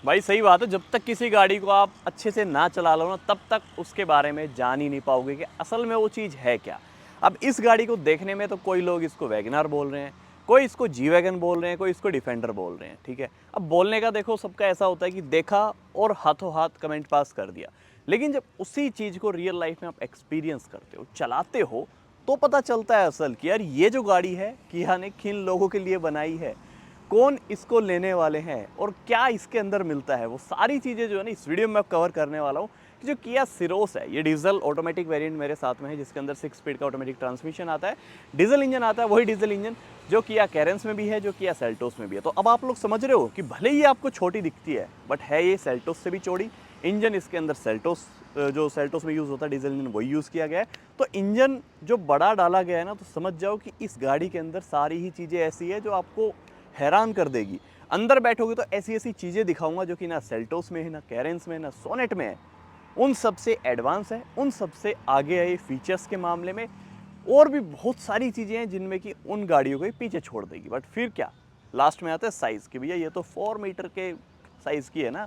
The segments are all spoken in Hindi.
भाई सही बात है, जब तक किसी गाड़ी को आप अच्छे से ना चला लो ना, तब तक उसके बारे में जान ही नहीं पाओगे कि असल में वो चीज़ है क्या। अब इस गाड़ी को देखने में तो कोई लोग इसको वैगनर बोल रहे हैं, कोई इसको जी वैगन बोल रहे हैं, कोई इसको डिफेंडर बोल रहे हैं, ठीक है। अब बोलने का देखो सबका ऐसा होता है कि देखा और हाथों हाथ कमेंट पास कर दिया, लेकिन जब उसी चीज़ को रियल लाइफ में आप एक्सपीरियंस करते हो, चलाते हो, तो पता चलता है असल कि यार ये जो गाड़ी है किया ने किन लोगों के लिए बनाई है, कौन इसको लेने वाले हैं और क्या इसके अंदर मिलता है। वो सारी चीज़ें जो है ना इस वीडियो में मैं कवर करने वाला हूँ। कि जो किया सिरोस है, ये डीजल ऑटोमेटिक वेरिएंट मेरे साथ में है, जिसके अंदर 6 स्पीड का ऑटोमेटिक ट्रांसमिशन आता है, डीजल इंजन आता है, वही डीजल इंजन जो किया कैरेंस में भी है, जो किया सेल्टोस में भी है। तो अब आप लोग समझ रहे हो कि भले ही आपको छोटी दिखती है, बट है ये सेल्टोस से भी चौड़ी। इंजन इसके अंदर सेल्टोस, जो सेल्टोस में यूज़ होता है डीजल इंजन, वही यूज़ किया गया है। तो इंजन जो बड़ा डाला गया है ना, तो समझ जाओ कि इस गाड़ी के अंदर सारी ही चीज़ें ऐसी है जो आपको हैरान कर देगी। अंदर बैठोगे तो ऐसी ऐसी चीज़ें दिखाऊंगा जो कि ना सेल्टोस में है, ना कैरेंस में है, ना सोनेट में है। उन सबसे एडवांस है, उन सबसे आगे है ये फीचर्स के मामले में। और भी बहुत सारी चीज़ें हैं जिनमें कि उन गाड़ियों को ही पीछे छोड़ देगी। बट फिर क्या, लास्ट में आता है साइज़ कि भैया ये तो 4 मीटर के साइज़ की है ना,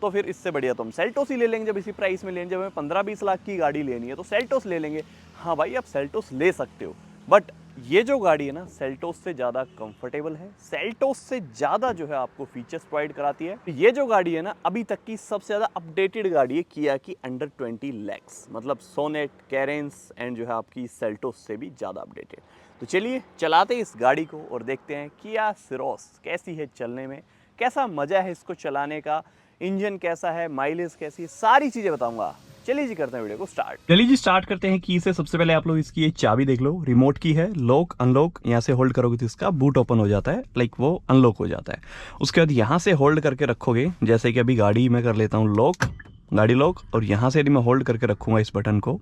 तो फिर इससे बढ़िया तो हम सेल्टोस ही ले लेंगे। जब इसी प्राइस में लेंगे, जब हमें 15-20 लाख की गाड़ी लेनी है तो सेल्टोस ले लेंगे। हाँ भाई, आप सेल्टोस ले सकते हो, बट ये जो गाड़ी है ना सेल्टोस से ज़्यादा कंफर्टेबल है, सेल्टोस से ज़्यादा जो है आपको फीचर्स प्रोवाइड कराती है। ये जो गाड़ी है ना अभी तक की सबसे ज़्यादा अपडेटेड गाड़ी है किया की अंडर 20 लैक्स, मतलब सोनेट, कैरेंस एंड जो है आपकी सेल्टोस से भी ज़्यादा अपडेटेड। तो चलिए चलाते हैं इस गाड़ी को और देखते हैं किया सिरोस कैसी है चलने में, कैसा मज़ा है इसको चलाने का, इंजन कैसा है, माइलेज कैसी है, सारी चीज़ें बताऊंगा। चलिए जी करते हैं वीडियो को स्टार्ट। चलिए जी स्टार्ट करते हैं की से। सबसे पहले आप लोग इसकी ये चाबी देख लो, रिमोट की है, लॉक अनलॉक यहाँ से होल्ड करोगे तो इसका बूट ओपन हो जाता है, लाइक वो अनलॉक हो जाता है। उसके बाद यहाँ से होल्ड करके रखोगे, जैसे कि अभी गाड़ी में कर लेता हूँ लॉक, गाड़ी लॉक, और यहाँ से यदि मैं होल्ड करके रखूँगा इस बटन को,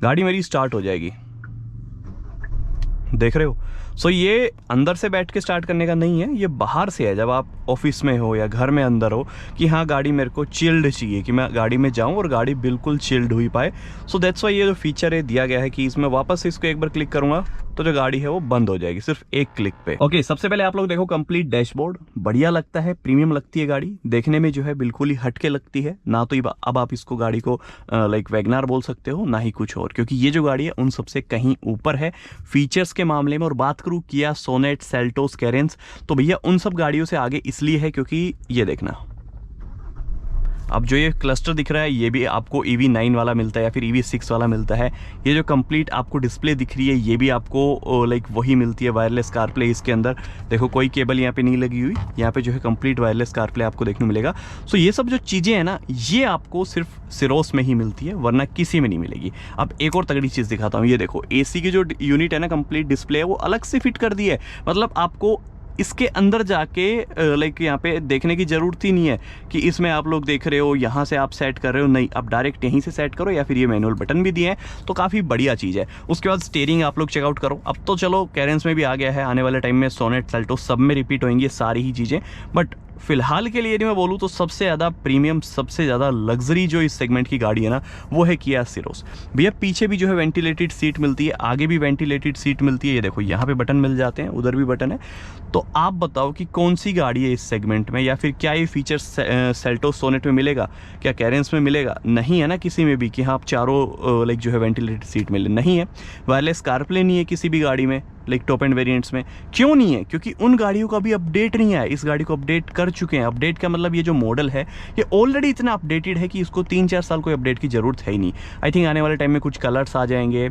गाड़ी मेरी स्टार्ट हो जाएगी। देख रहे हो। सो ये अंदर से बैठ के स्टार्ट करने का नहीं है, ये बाहर से है। जब आप ऑफिस में हो या घर में अंदर हो कि हाँ गाड़ी मेरे को चिल्ड चाहिए, कि मैं गाड़ी में जाऊं और गाड़ी बिल्कुल चिल्ड हुई पाए, सो दैट्स वाई ये जो फीचर है दिया गया है कि इसमें वापस इसको एक बार क्लिक करूंगा तो जो गाड़ी है वो बंद हो जाएगी सिर्फ एक क्लिक पे। ओके, सबसे पहले आप लोग देखो कंप्लीट डैशबोर्ड, बढ़िया लगता है, प्रीमियम लगती है गाड़ी, देखने में जो है बिल्कुल ही हटके लगती है ना। तो अब आप इसको गाड़ी को लाइक वैगनार बोल सकते हो, ना ही कुछ और, क्योंकि ये जो गाड़ी है उन सबसे कहीं ऊपर है फीचर्स के मामले में। और बात करूँ किया सोनेट, सेल्टोस, कैरेंस, तो भैया उन सब गाड़ियों से आगे इसलिए है क्योंकि ये देखना, अब जो ये क्लस्टर दिख रहा है ये भी आपको EV9 वाला मिलता है या फिर EV6 वाला मिलता है। ये जो कंप्लीट आपको डिस्प्ले दिख रही है ये भी आपको लाइक वही मिलती है, वायरलेस कारप्ले इसके अंदर। देखो कोई केबल यहाँ पे नहीं लगी हुई, यहाँ पे जो है कंप्लीट वायरलेस कारप्ले आपको देखने मिलेगा। सो ये सब जो चीज़ें हैं ना ये आपको सिर्फ सिरोस में ही मिलती है, वरना किसी में नहीं मिलेगी। अब एक और तगड़ी चीज़ दिखाता हूँ, ये देखो AC की जो यूनिट है ना, कंप्लीट डिस्प्ले है वो अलग से फिट कर दी है। मतलब आपको इसके अंदर जाके लाइक यहाँ पे देखने की ज़रूरत ही नहीं है कि इसमें आप लोग देख रहे हो यहाँ से आप सेट कर रहे हो, नहीं, आप डायरेक्ट यहीं से सेट करो, या फिर ये मैनुअल बटन भी दिए हैं, तो काफ़ी बढ़िया चीज़ है। उसके बाद स्टीयरिंग आप लोग चेकआउट करो। अब तो चलो कैरेंस में भी आ गया है, आने वाले टाइम में सोनेट, सेल्टोस सब में रिपीट होंगी सारी ही चीज़ें, बट फिलहाल के लिए यदि मैं बोलूँ तो सबसे ज़्यादा प्रीमियम, सबसे ज़्यादा लग्जरी जो इस सेगमेंट की गाड़ी है ना वो है किया सिरोस। भैया पीछे भी जो है वेंटिलेटेड सीट मिलती है, आगे भी वेंटिलेटेड सीट मिलती है। ये देखो यहाँ पे बटन मिल जाते हैं, उधर भी बटन है। तो आप बताओ कि कौन सी गाड़ी है इस सेगमेंट में, या फिर क्या ये फीचर्स सेल्टोस, सोनेट में मिलेगा, क्या कैरेंस में मिलेगा? नहीं है ना किसी में भी कि हाँ आप चारों लाइक जो है वेंटिलेटेड सीट मिले, नहीं है। वायरलेस कारप्ले नहीं है किसी भी गाड़ी में, लाइक टॉप एंड वेरिएंट्स में। क्यों नहीं है? क्योंकि उन गाड़ियों का भी अपडेट नहीं आया, इस गाड़ी को अपडेट कर चुके हैं। अपडेट का मतलब ये जो मॉडल है ये ऑलरेडी इतना अपडेटेड है कि इसको 3-4 साल कोई अपडेट की ज़रूरत है ही नहीं। आई थिंक आने वाले टाइम में कुछ कलर्स आ जाएंगे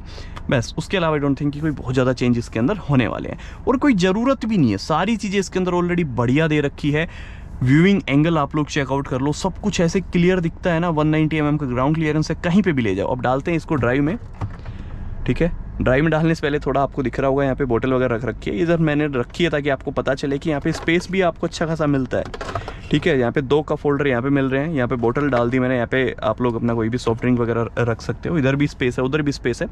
बस, उसके अलावा आई डोंट थिंक कि कोई बहुत ज़्यादा चेंज इसके अंदर होने वाले हैं, और कोई ज़रूरत भी नहीं है। सारी चीज़ें इसके अंदर ऑलरेडी बढ़िया दे रखी है। व्यूइंग एंगल आप लोग चेकआउट कर लो, सब कुछ ऐसे क्लियर दिखता है ना, 190 mm का ग्राउंड क्लियरेंस है, कहीं पे भी ले जाओ। अब डालते हैं इसको ड्राइव में, ठीक है। ड्राइव में डालने से पहले थोड़ा आपको दिख रहा होगा यहाँ पे बोतल वगैरह रख रखी है, इधर मैंने रखी है ताकि आपको पता चले कि यहाँ पे स्पेस भी आपको अच्छा खासा मिलता है, ठीक है। यहाँ पे 2 कप होल्डर यहाँ पे मिल रहे हैं, यहाँ पे बोतल डाल दी मैंने, यहाँ पे आप लोग अपना कोई भी सॉफ्ट ड्रिंक वगैरह रख सकते हो। इधर भी स्पेस है, उधर भी स्पेस है,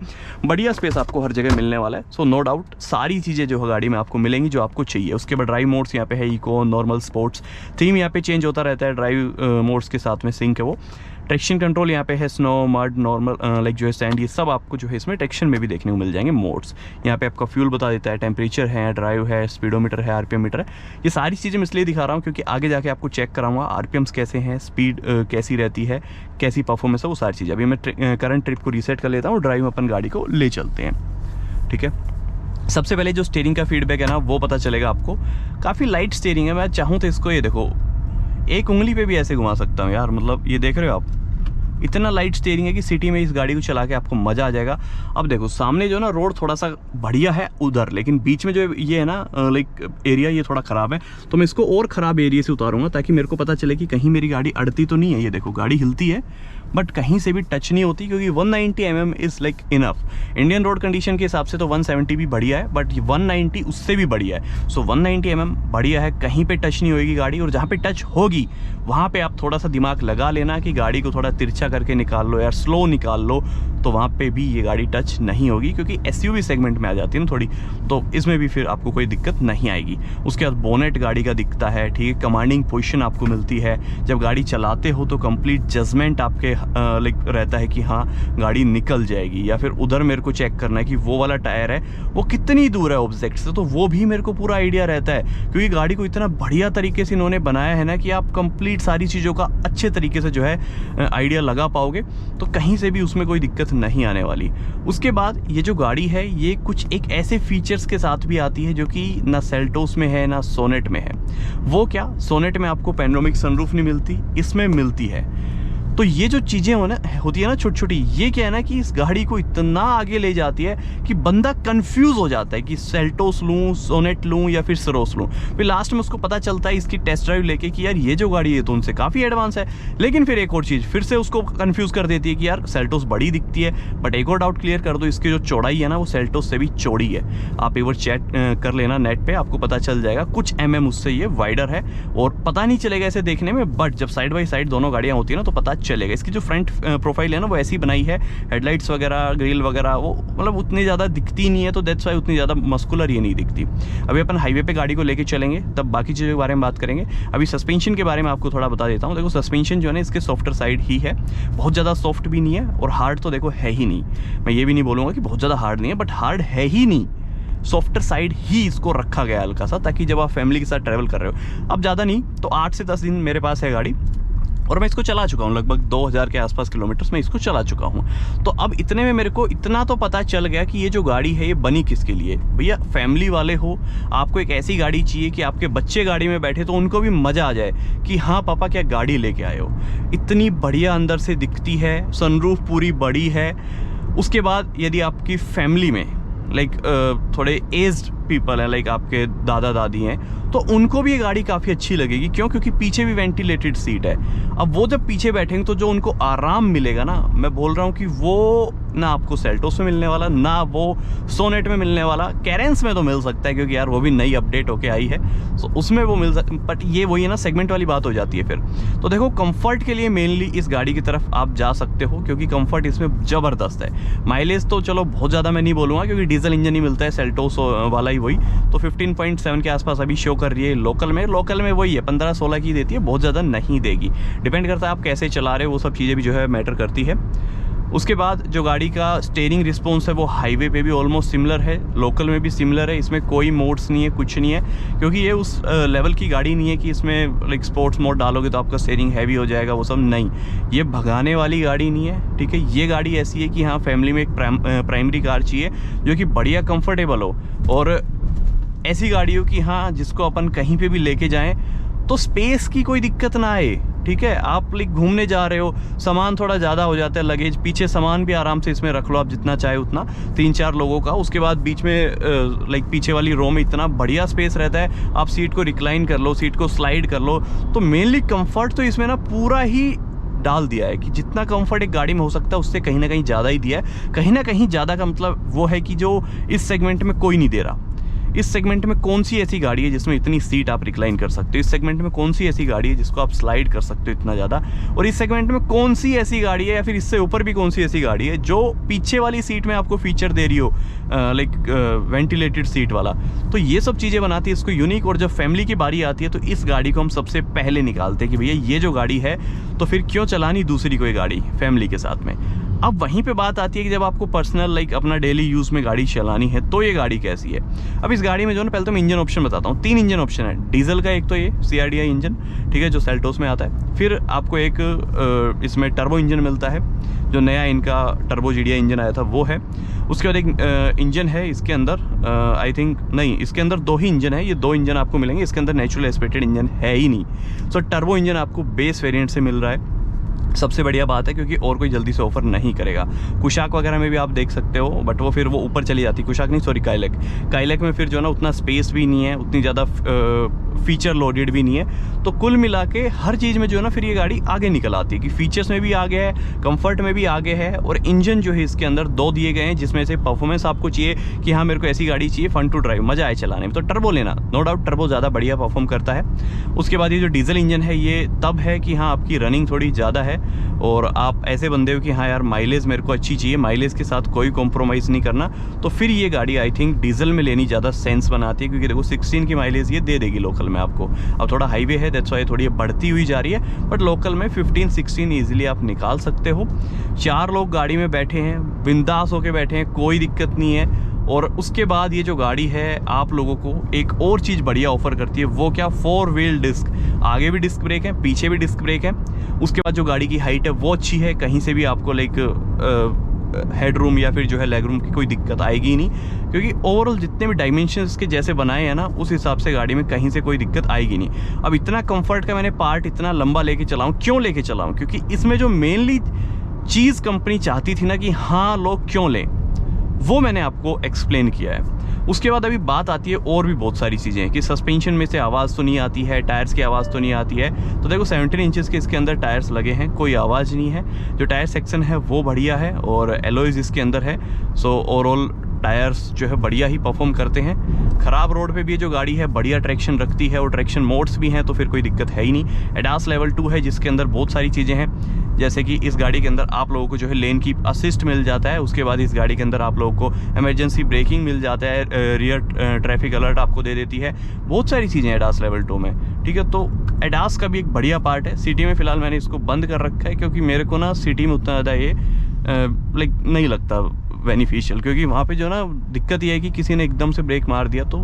बढ़िया स्पेस आपको हर जगह मिलने वाला है। सो नो डाउट सारी चीज़ें जो है गाड़ी में आपको मिलेंगी जो आपको चाहिए। उसके बाद ड्राइव मोड्स यहाँ पे है, इको, नॉर्मल, स्पोर्ट्स, थीम यहाँ पे चेंज होता रहता है ड्राइव मोड्स के साथ में, सिंक है वो। ट्रैक्शन कंट्रोल यहाँ पे है, स्नो, मड, नॉर्मल लाइक जो है सैंड, ये सब आपको जो है इसमें ट्रैक्शन में भी देखने को मिल जाएंगे मोड्स। यहाँ पे आपका फ्यूल बता देता है, टेम्परेचर है, ड्राइव है, स्पीडोमीटर है, आरपीएम मीटर है। ये सारी चीज़ें मैं इसलिए दिखा रहा हूँ क्योंकि आगे जाके आपको चेक कराऊंगा आरपीएम्स कैसे हैं, स्पीड कैसी रहती है, कैसी परफॉर्मेंस है, वो सारी चीज़ें। अभी मैं करंट ट्रिप को रीसेट कर लेता हूँ और ड्राइव अपन गाड़ी को ले चलते हैं, ठीक है। सबसे पहले जो स्टीयरिंग का फीडबैक है ना वो पता चलेगा आपको, काफ़ी लाइट स्टीयरिंग है। मैं चाहूँ तो इसको ये देखो एक उंगली पे भी ऐसे घुमा सकता हूँ यार, मतलब ये देख रहे हो आप, इतना लाइट स्टीयरिंग है कि सिटी में इस गाड़ी को चला के आपको मज़ा आ जाएगा। अब देखो सामने जो ना रोड थोड़ा सा बढ़िया है उधर, लेकिन बीच में जो ये है ना लाइक एरिया ये थोड़ा ख़राब है, तो मैं इसको और ख़राब एरिया से उतारूंगा ताकि मेरे को पता चले कि कहीं मेरी गाड़ी अड़ती तो नहीं है। ये देखो गाड़ी हिलती है बट कहीं से भी टच नहीं होती, क्योंकि 190 mm is like enough. Indian road condition के हिसाब से तो 170 भी बढ़िया है, बट 190 उससे भी बढ़िया है। सो 190 mm बढ़िया है, कहीं पे टच नहीं होगी गाड़ी, और जहाँ पे टच होगी वहाँ पे आप थोड़ा सा दिमाग लगा लेना कि गाड़ी को थोड़ा तिरछा करके निकाल लो यार, स्लो निकाल लो, तो वहाँ पे भी ये गाड़ी टच नहीं होगी, क्योंकि एसयूवी सेगमेंट में आ जाती है ना थोड़ी, तो इसमें भी फिर आपको कोई दिक्कत नहीं आएगी। उसके बाद बोनेट गाड़ी का दिखता है, ठीक है, कमांडिंग पोजीशन आपको मिलती है। जब गाड़ी चलाते हो तो कंप्लीट जजमेंट आपके लाइक रहता है कि हाँ गाड़ी निकल जाएगी, या फिर उधर मेरे को चेक करना है कि वो वाला टायर है वो कितनी दूर है ऑब्जेक्ट से, तो वो भी मेरे को पूरा आइडिया रहता है, क्योंकि गाड़ी को इतना बढ़िया तरीके से इन्होंने बनाया है ना कि आप कंप्लीट सारी चीज़ों का अच्छे तरीके से जो है आइडिया लगा पाओगे, तो कहीं से भी उसमें कोई दिक्कत नहीं आने वाली। उसके बाद ये जो गाड़ी है ये कुछ एक ऐसे फीचर्स के साथ भी आती है जो कि ना सेल्टोस में है ना सोनेट में है। वो क्या, सोनेट में आपको पैनोरामिक सनरूफ नहीं मिलती, इसमें मिलती है। तो ये जो चीज़ें होती है ना छोटी छोटी, ये क्या है ना कि इस गाड़ी को इतना आगे ले जाती है कि बंदा कंफ्यूज हो जाता है कि सेल्टोस लूँ, सोनेट लूँ या फिर सरोस लूँ। फिर लास्ट में उसको पता चलता है इसकी टेस्ट ड्राइव लेके कि यार ये जो गाड़ी है तो उनसे काफ़ी एडवांस है। लेकिन फिर एक और चीज़ फिर से उसको कंफ्यूज कर देती है कि यार सेल्टोस बड़ी दिखती है, बट एक और डाउट क्लियर कर दो, इसकी जो चौड़ाई है ना वो सेल्टोस से भी चौड़ी है। आप एक बार चेक कर लेना नेट पर, आपको पता चल जाएगा कुछ उससे ये वाइडर है, और पता नहीं चलेगा ऐसे देखने में, बट जब साइड बाई साइड दोनों गाड़ियाँ होती है ना तो पता चलेगा। इसकी जो फ्रंट प्रोफाइल है ना वो ऐसी बनाई है, हेडलाइट्स वगैरह, ग्रिल वगैरह वो मतलब उतनी ज़्यादा दिखती नहीं है, तो दैट्स वाई उतनी ज़्यादा मस्कुलर ये नहीं दिखती। अभी अपन हाईवे पे गाड़ी को लेके चलेंगे तब बाकी चीज़ों के बारे में बात करेंगे। अभी सस्पेंशन के बारे में आपको थोड़ा बता देता हूँ। देखो सस्पेंशन जो है ना इसके सॉफ्टर साइड ही है, बहुत ज़्यादा सॉफ्ट भी नहीं है और हार्ड तो देखो है ही नहीं। मैं ये भी नहीं बोलूँगा कि बहुत ज़्यादा हार्ड नहीं है, बट हार्ड है ही नहीं, सॉफ्टर साइड ही इसको रखा गया हल्का सा, ताकि जब आप फैमिली के साथ ट्रैवल कर रहे हो, अब ज़्यादा नहीं तो 8 से 10 दिन मेरे पास है गाड़ी, और मैं इसको चला चुका हूँ, लगभग 2000 के आसपास किलोमीटर्स में इसको चला चुका हूँ। तो अब इतने में मेरे को इतना तो पता चल गया कि ये जो गाड़ी है ये बनी किसके लिए। भैया फैमिली वाले हो, आपको एक ऐसी गाड़ी चाहिए कि आपके बच्चे गाड़ी में बैठे तो उनको भी मज़ा आ जाए कि हाँ पापा क्या गाड़ी लेके आए हो, इतनी बढ़िया अंदर से दिखती है, सनरूफ पूरी बड़ी है। उसके बाद यदि आपकी फैमिली में लाइक थोड़े एज्ड पीपल हैं, लाइक आपके दादा दादी हैं, तो उनको भी ये गाड़ी काफ़ी अच्छी लगेगी। क्यों? क्योंकि पीछे भी वेंटिलेटेड सीट है। अब वो जब पीछे बैठेंगे तो जो उनको आराम मिलेगा ना, मैं बोल रहा हूँ कि वो ना आपको सेल्टोस में मिलने वाला, ना वो सोनेट में मिलने वाला। कैरेंस में तो मिल सकता है क्योंकि यार वो भी नई अपडेट होके आई है, तो उसमें वो मिल सकता, बट ये वही है ना सेगमेंट वाली बात हो जाती है फिर। तो देखो कंफर्ट के लिए मेनली इस गाड़ी की तरफ आप जा सकते हो, क्योंकि कंफर्ट इसमें ज़बरदस्त है। माइलेज तो चलो बहुत ज़्यादा मैं नहीं बोलूँगा क्योंकि डीजल इंजन ही मिलता है सेल्टोस वाला ही वही, तो 15.7 के आसपास अभी शो कर रही है। लोकल में वही है 15-16 की देती है, बहुत ज़्यादा नहीं देगी। डिपेंड करता है आप कैसे चला रहे हो, वो सब चीज़ें भी जो है मैटर करती है। उसके बाद जो गाड़ी का स्टीयरिंग रिस्पॉन्स है वो हाईवे पे भी ऑलमोस्ट सिमिलर है, लोकल में भी सिमिलर है। इसमें कोई मोड्स नहीं है, कुछ नहीं है, क्योंकि ये उस लेवल की गाड़ी नहीं है कि इसमें लाइक स्पोर्ट्स मोड डालोगे तो आपका स्टीयरिंग हैवी हो जाएगा, वो सब नहीं। ये भगाने वाली गाड़ी नहीं है, ठीक है। ये गाड़ी ऐसी है कि हाँ फैमिली में एक प्राइमरी कार चाहिए जो कि बढ़िया कंफर्टेबल हो, और ऐसी गाड़ी हो कि हाँ जिसको अपन कहीं पे भी लेके जाएं तो स्पेस की कोई दिक्कत ना आए, ठीक है। आप लाइक घूमने जा रहे हो, सामान थोड़ा ज़्यादा हो जाता है, लगेज पीछे, सामान भी आराम से इसमें रख लो आप जितना चाहे उतना, 3-4 लोगों का। उसके बाद बीच में लाइक पीछे वाली रो में इतना बढ़िया स्पेस रहता है, आप सीट को रिक्लाइन कर लो, सीट को स्लाइड कर लो। तो मेनली कंफर्ट तो इसमें ना पूरा ही डाल दिया है कि जितना कंफर्ट एक गाड़ी में हो सकता है उससे कहीं ना कहीं ज़्यादा ही दिया है। कहीं ना कहीं ज़्यादा का मतलब वो है कि जो इस सेगमेंट में कोई नहीं दे रहा। इस सेगमेंट में कौन सी ऐसी गाड़ी है जिसमें इतनी सीट आप रिक्लाइन कर सकते हो, इस सेगमेंट में कौन सी ऐसी गाड़ी है जिसको आप स्लाइड कर सकते हो इतना ज़्यादा, और इस सेगमेंट में कौन सी ऐसी गाड़ी है या फिर इससे ऊपर भी कौन सी ऐसी गाड़ी है जो पीछे वाली सीट में आपको फीचर दे रही हो, लाइक वेंटिलेटेड सीट वाला। तो ये सब चीज़ें बनाती है इसको यूनिक। और जब फैमिली की बारी आती है तो इस गाड़ी को हम सबसे पहले निकालते हैं कि भैया ये जो गाड़ी है तो फिर क्यों चलानी दूसरी कोई गाड़ी फैमिली के साथ में। अब वहीं पे बात आती है कि जब आपको पर्सनल लाइक अपना डेली यूज़ में गाड़ी चलानी है तो ये गाड़ी कैसी है। अब इस गाड़ी में जो ना, पहले तो मैं इंजन ऑप्शन बताता हूँ। 3 इंजन ऑप्शन है। डीजल का एक तो ये CRDI इंजन, ठीक है, जो सेल्टोस में आता है। फिर आपको एक इसमें टर्बो इंजन मिलता है, जो नया इनका टर्बो GDI इंजन आया था वो है। उसके बाद एक इंजन है इसके अंदर, आई थिंक नहीं, इसके अंदर 2 ही इंजन है। ये 2 इंजन आपको मिलेंगे, इसके अंदर नेचुरल एस्पिरेटेड इंजन है ही नहीं। सो टर्बो इंजन आपको बेस वेरिएंट से मिल रहा है, सबसे बढ़िया बात है, क्योंकि और कोई जल्दी से ऑफर नहीं करेगा। कुशाक वगैरह में भी आप देख सकते हो, बट वो फिर वो ऊपर चली जाती है। कुशाक नहीं, सॉरी, काइलैक में फिर जो है ना उतना स्पेस भी नहीं है, उतनी ज़्यादा फीचर लोडेड भी नहीं है। तो कुल मिला के हर चीज़ में जो है ना फिर ये गाड़ी आगे निकल आती है कि फीचर्स में भी आगे है, कंफर्ट में भी आगे है, और इंजन जो है इसके अंदर 2 दिए गए हैं, जिसमें से परफॉर्मेंस आपको चाहिए कि हाँ मेरे को ऐसी गाड़ी चाहिए, फन टू ड्राइव, मज़ा आए चलाने में, तो टर्बो लेना, नो डाउट टर्बो ज़्यादा बढ़िया परफॉर्म करता है। उसके बाद ये जो डीजल इंजन है ये तब है कि हाँ आपकी रनिंग थोड़ी ज़्यादा है और आप ऐसे बंदे हो कि हाँ यार माइलेज मेरे को अच्छी चाहिए, माइलेज के साथ कोई कॉम्प्रोमाइज़ नहीं करना, तो फिर ये गाड़ी आई थिंक डीजल में लेनी ज़्यादा सेंस बनाती है। क्योंकि देखो 16 की माइलेज ये दे देगी लोकल में आपको। अब थोड़ा हाईवे है, दैट्स वाई थोड़ी बढ़ती हुई जा रही है, बट लोकल में 15-16 ईजिली आप निकाल सकते हो। 4 लोग गाड़ी में बैठे हैं, बिंदास होके बैठे हैं, कोई दिक्कत नहीं है। और उसके बाद ये जो गाड़ी है आप लोगों को एक और चीज़ बढ़िया ऑफर करती है, वो क्या, 4 व्हील डिस्क, आगे भी डिस्क ब्रेक है, पीछे भी डिस्क ब्रेक है। उसके बाद जो गाड़ी की हाइट है वो अच्छी है, कहीं से भी आपको लाइक हेडरूम या फिर जो है लेग रूम की कोई दिक्कत आएगी नहीं, क्योंकि ओवरऑल जितने भी डायमेंशंस के जैसे बनाए हैं ना उस हिसाब से गाड़ी में कहीं से कोई दिक्कत आएगी नहीं। अब इतना कंफर्ट का मैंने पार्ट इतना लंबा लेके चलाऊं, क्यों लेके चलाऊं, क्योंकि इसमें जो मेनली चीज़ कंपनी चाहती थी ना कि हाँ लोग क्यों लें, वो मैंने आपको एक्सप्लेन किया है। उसके बाद अभी बात आती है और भी बहुत सारी चीज़ें कि सस्पेंशन में से आवाज़ तो नहीं आती है, टायर्स की आवाज़ तो नहीं आती है। तो देखो 17 इंचेस के इसके अंदर टायर्स लगे हैं, कोई आवाज़ नहीं है। जो टायर सेक्शन है वो बढ़िया है और एलॉयज़ इसके अंदर है। सो ओवरऑल टायर्स जो है बढ़िया ही परफॉर्म करते हैं। ख़राब रोड पे भी जो गाड़ी है बढ़िया ट्रैक्शन रखती है और ट्रैक्शन मोड्स भी हैं, तो फिर कोई दिक्कत है ही नहीं। एडास लेवल 2 है जिसके अंदर बहुत सारी चीज़ें हैं, जैसे कि इस गाड़ी के अंदर आप लोगों को जो है लेन की असिस्ट मिल जाता है। उसके बाद इस गाड़ी के अंदर आप लोगों को इमरजेंसी ब्रेकिंग मिल जाता है, रियर ट्रैफिक अलर्ट आपको दे देती है, बहुत सारी चीज़ें एडास लेवल 2 में, ठीक है। तो एडास का भी एक बढ़िया पार्ट है। सिटी में फ़िलहाल मैंने इसको बंद कर रखा है, क्योंकि मेरे को ना सिटी में उतना ज़्यादा ये लाइक नहीं लगता बेनिफिशियल, क्योंकि वहाँ पे जो ना दिक्कत ये है कि किसी ने एकदम से ब्रेक मार दिया। तो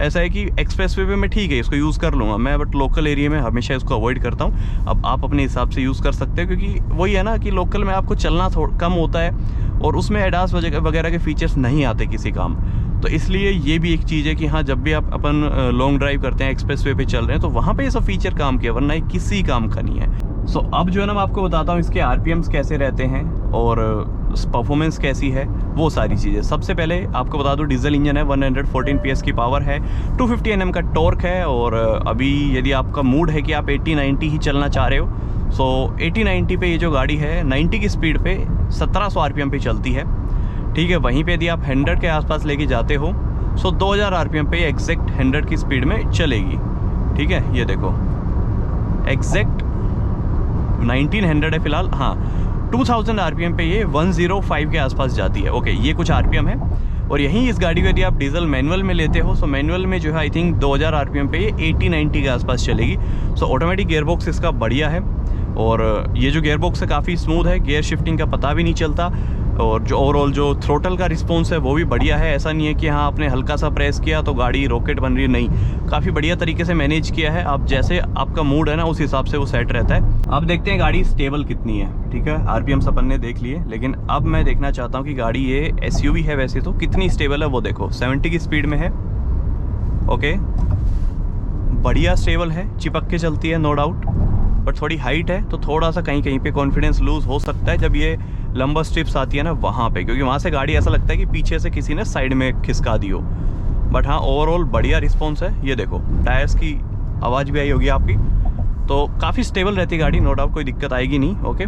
ऐसा है कि एक्सप्रेस वे पे मैं ठीक है इसको यूज़ कर लूँगा मैं, बट लोकल एरिया में हमेशा इसको अवॉइड करता हूँ। अब आप अपने हिसाब से यूज़ कर सकते हैं, क्योंकि वही है ना कि लोकल में आपको चलना थोड़ा कम होता है और उसमें एडास वगैरह के फीचर्स नहीं आते किसी काम। तो इसलिए ये भी एक चीज़ है कि हाँ जब भी आप अपन लॉन्ग ड्राइव करते हैं, एक्सप्रेस वे पे चल रहे हैं, तो वहाँ पे ये सब फीचर काम किया, वरना ये किसी काम का नहीं है। सो अब जो है ना मैं आपको बताता हूँ इसके RPMs कैसे रहते हैं और परफॉर्मेंस कैसी है, वो सारी चीज़ें। सबसे पहले आपको बता दूँ डीजल इंजन है, 114 PS की पावर है, 250 Nm का टॉर्क है। और अभी यदि आपका मूड है कि आप 80-90 ही चलना चाह रहे हो, सो 80-90 पे ये जो गाड़ी है 90 की स्पीड पे 1700 RPM पे चलती है, ठीक है। वहीं पे यदि आप 100 के आसपास लेके जाते हो, सो 2000 RPM पे एग्जैक्ट 100 की स्पीड में चलेगी, ठीक है। ये देखो एग्जैक्ट 1900 है फिलहाल, हाँ 2000 RPM पे ये 105 के आसपास जाती है। ओके, ये कुछ RPM है। और यहीं इस गाड़ी को यदि आप डीजल मैनुअल में लेते हो, सो मैनुअल में जो है आई थिंक 2000 RPM पे ये 80-90 के आसपास चलेगी। सो ऑटोमेटिक गियरबॉक्स इसका बढ़िया है और ये जो गियरबॉक्स है काफ़ी स्मूथ है, गियर शिफ्टिंग का पता भी नहीं चलता। और जो ओवरऑल जो थ्रोटल का रिस्पॉन्स है वो भी बढ़िया है। ऐसा नहीं है कि हाँ आपने हल्का सा प्रेस किया तो गाड़ी रॉकेट बन रही है, नहीं, काफ़ी बढ़िया तरीके से मैनेज किया है। आप जैसे आपका मूड है ना उस हिसाब से वो सेट रहता है। अब देखते हैं गाड़ी स्टेबल कितनी है, ठीक है। RPMs अपन ने देख लिए, लेकिन अब मैं देखना चाहता हूँ कि गाड़ी ये SUV है वैसे तो कितनी स्टेबल है। वो देखो 70 की स्पीड में है, ओके, बढ़िया स्टेबल है, चिपक के चलती है नो डाउट। बट थोड़ी हाइट है तो थोड़ा सा कहीं कहीं पे कॉन्फिडेंस लूज़ हो सकता है जब ये लंबा स्ट्रिप्स आती है ना वहाँ पे, क्योंकि वहाँ से गाड़ी ऐसा लगता है कि पीछे से किसी ने साइड में खिसका दी हो। बट हाँ ओवरऑल बढ़िया रिस्पॉन्स है। ये देखो टायर्स की आवाज़ भी आई होगी आपकी, तो काफ़ी स्टेबल रहती है गाड़ी, नो डाउट कोई दिक्कत आएगी नहीं, ओके।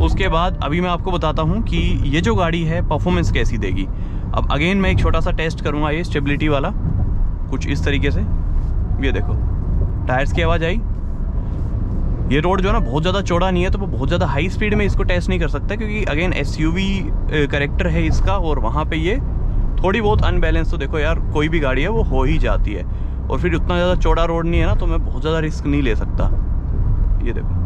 उसके बाद अभी मैं आपको बताता हूँ कि ये जो गाड़ी है परफॉर्मेंस कैसी देगी। अब अगेन मैं एक छोटा सा टेस्ट करूँगा ये स्टेबिलिटी वाला, कुछ इस तरीके से। ये देखो टायर्स की आवाज़ आई। ये रोड जो है ना बहुत ज़्यादा चौड़ा नहीं है, तो वो बहुत ज़्यादा हाई स्पीड में इसको टेस्ट नहीं कर सकता, क्योंकि अगेन SUV करेक्टर है इसका, और वहाँ पे ये थोड़ी बहुत अनबैलेंस, तो देखो यार कोई भी गाड़ी है वो हो ही जाती है। और फिर उतना ज़्यादा चौड़ा रोड नहीं है ना, तो मैं बहुत ज़्यादा रिस्क नहीं ले सकता। ये देखो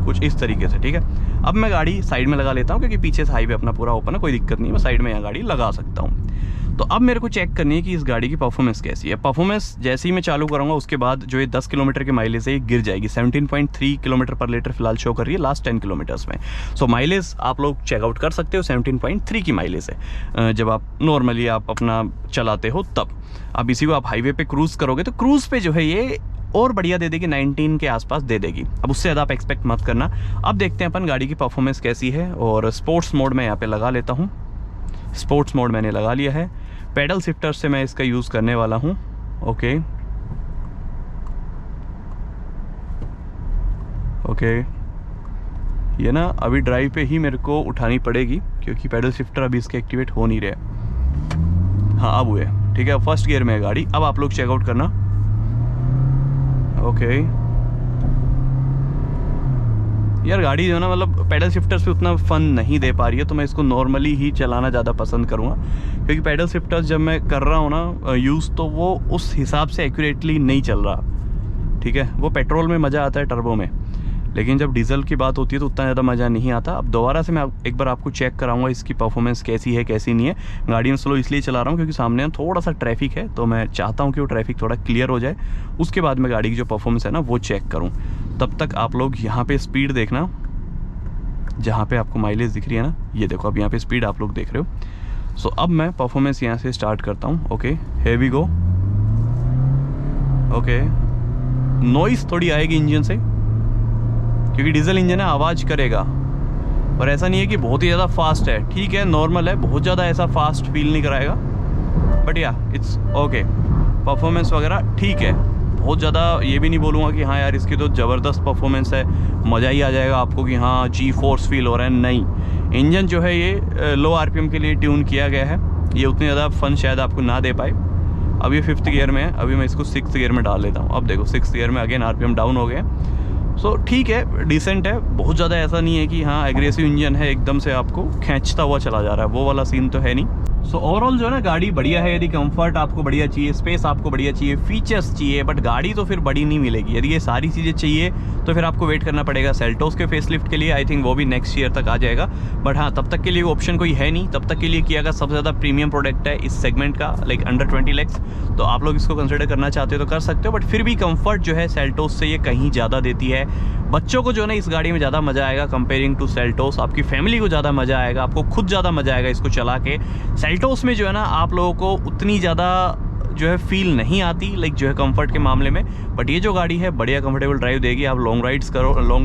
कुछ इस तरीके से, ठीक है। अब मैं गाड़ी साइड में लगा लेता हूँ, क्योंकि पीछे से हाईवे अपना पूरा ओपन है, कोई दिक्कत नहीं है, मैं साइड में यहाँ गाड़ी लगा सकता हूँ। तो अब मेरे को चेक करनी है कि इस गाड़ी की परफॉर्मेंस कैसी है। परफॉर्मेंस जैसे ही मैं चालू करूँगा उसके बाद जो ये 10 किलोमीटर के माइलेज है ये गिर जाएगी। 17.3 किलोमीटर पर लीटर फिलहाल शो कर रही है लास्ट 10 किलोमीटर्स में। सो माइलेज आप लोग चेकआउट कर सकते हो, 17.3 की माइलेज है जब आप नॉर्मली आप अपना चलाते हो तब। अब इसी को आप हाईवे पे क्रूज़ करोगे तो क्रूज़ पे जो है ये और बढ़िया दे देगी, 19 के आसपास दे देगी। अब उससे ज़्यादा आप एक्सपेक्ट मत करना। अब देखते हैं अपन गाड़ी की परफॉर्मेंस कैसी है। और स्पोर्ट्स मोड में यहाँ पे लगा लेता हूँ। स्पोर्ट्स मोड मैंने लगा लिया है। पैडल शिफ्टर से मैं इसका यूज़ करने वाला हूँ। ओके ओके, ये ना अभी ड्राइव पे ही मेरे को उठानी पड़ेगी, क्योंकि पैडल शिफ्टर अभी इसके एक्टिवेट हो नहीं रहे। हाँ अब हुए, ठीक है। फर्स्ट गियर में है गाड़ी। अब आप लोग चेकआउट करना। ओके यार गाड़ी जो है ना मतलब पैडल शिफ्टर्स पे उतना फन नहीं दे पा रही है, तो मैं इसको नॉर्मली ही चलाना ज़्यादा पसंद करूँगा, क्योंकि पैडल शिफ्टर्स जब मैं कर रहा हूँ ना यूज़, तो वो उस हिसाब से एक्यूरेटली नहीं चल रहा, ठीक है। वो पेट्रोल में मज़ा आता है, टर्बो में, लेकिन जब डीजल की बात होती है तो उतना ज़्यादा मज़ा नहीं आता। अब दोबारा से मैं एक बार आपको चेक कराऊंगा इसकी परफॉर्मेंस कैसी है कैसी नहीं है। गाड़ी में स्लो इसलिए चला रहा हूँ क्योंकि सामने थोड़ा सा ट्रैफिक है, तो मैं चाहता हूँ कि वो ट्रैफिक थोड़ा क्लियर हो जाए, उसके बाद मैं गाड़ी की जो परफॉर्मेंस है ना वो चेक करूँ। तब तक आप लोग यहाँ पर स्पीड देखना, जहाँ पर आपको माइलेज दिख रही है ना, ये देखो अब यहाँ पर स्पीड आप लोग देख रहे हो। सो अब मैं परफॉर्मेंस यहाँ से स्टार्ट करता हूँ। Okay here we go. Okay noise थोड़ी आएगी इंजन से, क्योंकि डीजल इंजन है, आवाज़ करेगा, और ऐसा नहीं है कि बहुत ही ज़्यादा फास्ट है, ठीक है नॉर्मल है, बहुत ज़्यादा ऐसा फास्ट फील नहीं कराएगा, बट या इट्स ओके। परफॉर्मेंस वगैरह ठीक है, बहुत ज़्यादा ये भी नहीं बोलूँगा कि हाँ यार इसकी तो ज़बरदस्त परफॉर्मेंस है, मज़ा ही आ जाएगा आपको कि हाँ जी फोर्स फील हो रहा है। नहीं, इंजन जो है ये लो RPM के लिए ट्यून किया गया है, ये उतनी ज़्यादा फन शायद आपको ना दे पाए। अब ये 5th गियर में है, अभी मैं इसको 6th गियर में डाल लेता हूँ। अब देखो 6th गियर में अगेन RPM डाउन हो गए। सो ठीक है, डिसेंट है, बहुत ज़्यादा ऐसा नहीं है कि हाँ एग्रेसिव इंजन है एकदम से आपको खींचता हुआ चला जा रहा है, वो वाला सीन तो है नहीं। सो ओवरऑल जो है ना गाड़ी बढ़िया है। यदि कंफर्ट आपको बढ़िया चाहिए, स्पेस आपको बढ़िया चाहिए, फीचर्स चाहिए, बट गाड़ी तो फिर बड़ी नहीं मिलेगी। यदि ये सारी चीज़ें चाहिए तो फिर आपको वेट करना पड़ेगा सेल्टोस के फेसलिफ्ट के लिए। आई थिंक वो भी नेक्स्ट ईयर तक आ जाएगा, बट हाँ तब तक के लिए ऑप्शन कोई है नहीं। तब तक के लिए किया गया सबसे ज़्यादा प्रीमियम प्रोडक्ट है इस सेगमेंट का, लाइक अंडर 20 lakhs, तो आप लोग इसको कंसिडर करना चाहते हो तो कर सकते हो। बट फिर भी कंफर्ट जो है सेल्टोस से ये कहीं ज़्यादा देती है। बच्चों को जो है ना इस गाड़ी में ज़्यादा मज़ा आएगा कंपेयरिंग टू सेल्टोस, आपकी फैमिली को ज़्यादा मज़ा आएगा, आपको खुद ज़्यादा मज़ा आएगा इसको चला के। सेल्टोस में जो है ना आप लोगों को उतनी ज़्यादा जो है फील नहीं आती, लाइक जो है कंफर्ट के मामले में, बट ये जो गाड़ी है बढ़िया कंफर्टेबल ड्राइव देगी। आप लॉन्ग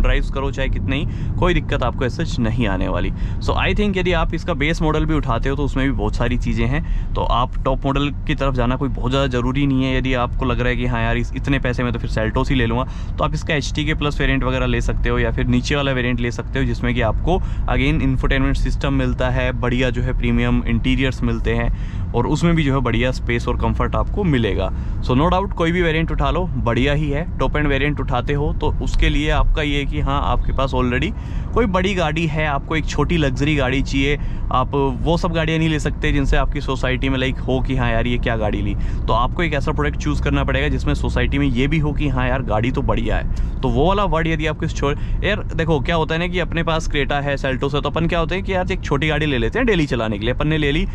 ड्राइव्स करो चाहे कितने ही, कोई दिक्कत आपको ऐसे नहीं आने वाली। सो आई थिंक यदि आप इसका बेस मॉडल भी उठाते हो तो उसमें भी बहुत सारी चीज़ें हैं, तो आप टॉप मॉडल की तरफ जाना कोई बहुत ज़्यादा ज़रूरी नहीं है। यदि आपको लग रहा है कि हाँ यार इतने पैसे में तो फिर सेल्टोस ही ले लूँगा, तो आप इसका HT प्लस वेरिएंट वगैरह ले सकते हो, या फिर नीचे वाला वेरिएंट ले सकते हो जिसमें कि आपको अगेन इंफोटेनमेंट सिस्टम मिलता है, बढ़िया जो है प्रीमियम इंटीरियर्स मिलते हैं, और उसमें भी जो है बढ़िया स्पेस और कंफर्ट आपको मिलेगा। सो नो डाउट कोई भी वेरिएंट उठा लो बढ़िया ही है। टॉप एंड वेरिएंट उठाते हो तो उसके लिए आपका ये कि हाँ आपके पास ऑलरेडी कोई बड़ी गाड़ी है, आपको एक छोटी लग्जरी गाड़ी चाहिए, आप वो सब गाड़ियाँ नहीं ले सकते जिनसे आपकी सोसाइटी में लाइक हो कि हाँ यार ये क्या गाड़ी ली। तो आपको एक ऐसा प्रोडक्ट चूज़ करना पड़ेगा जिसमें सोसाइटी में ये भी हो कि हाँ यार गाड़ी तो बढ़िया है। तो वो वाला वर्ड यदि आपको यार देखो क्या होता है ना कि अपने पास क्रेटा है, सेल्टोस है, तो अपन क्या होता है कि यार एक छोटी गाड़ी ले लेते हैं डेली चलाने के लिए। अपन ने ले ली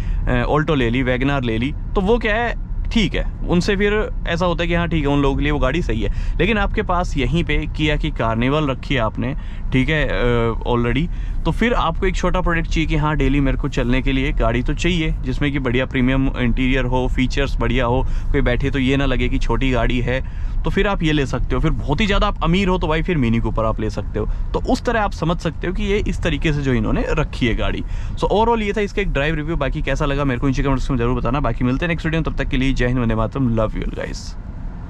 ऑल्टो ले ली, वैगनार ले ली, तो वो क्या है ठीक है, उनसे फिर ऐसा होता है कि हाँ ठीक है उन लोगों के लिए वो गाड़ी सही है। लेकिन आपके पास यहीं पे किया कि कार्निवल रखी है आपने, ठीक है ऑलरेडी, तो फिर आपको एक छोटा प्रोडक्ट चाहिए कि हाँ डेली मेरे को चलने के लिए गाड़ी तो चाहिए जिसमें कि बढ़िया प्रीमियम इंटीरियर हो, फीचर्स बढ़िया हो, कोई बैठे तो ये ना लगे कि छोटी गाड़ी है, तो फिर आप ये ले सकते हो। फिर बहुत ही ज़्यादा आप अमीर हो तो भाई फिर मिनी कूपर आप ले सकते हो। तो उस तरह आप समझ सकते हो कि ये इस तरीके से जो इन्होंने रखी है गाड़ी। सो ओवरऑल ये था इसका एक ड्राइव रिव्यू। बाकी कैसा लगा मेरे को नीचे कमेंट्स में जरूर बताना। बाकी मिलते हैं नेक्स्ट वीडियो, तब तक के लिए जय Hind, Vande Mataram, love you guys.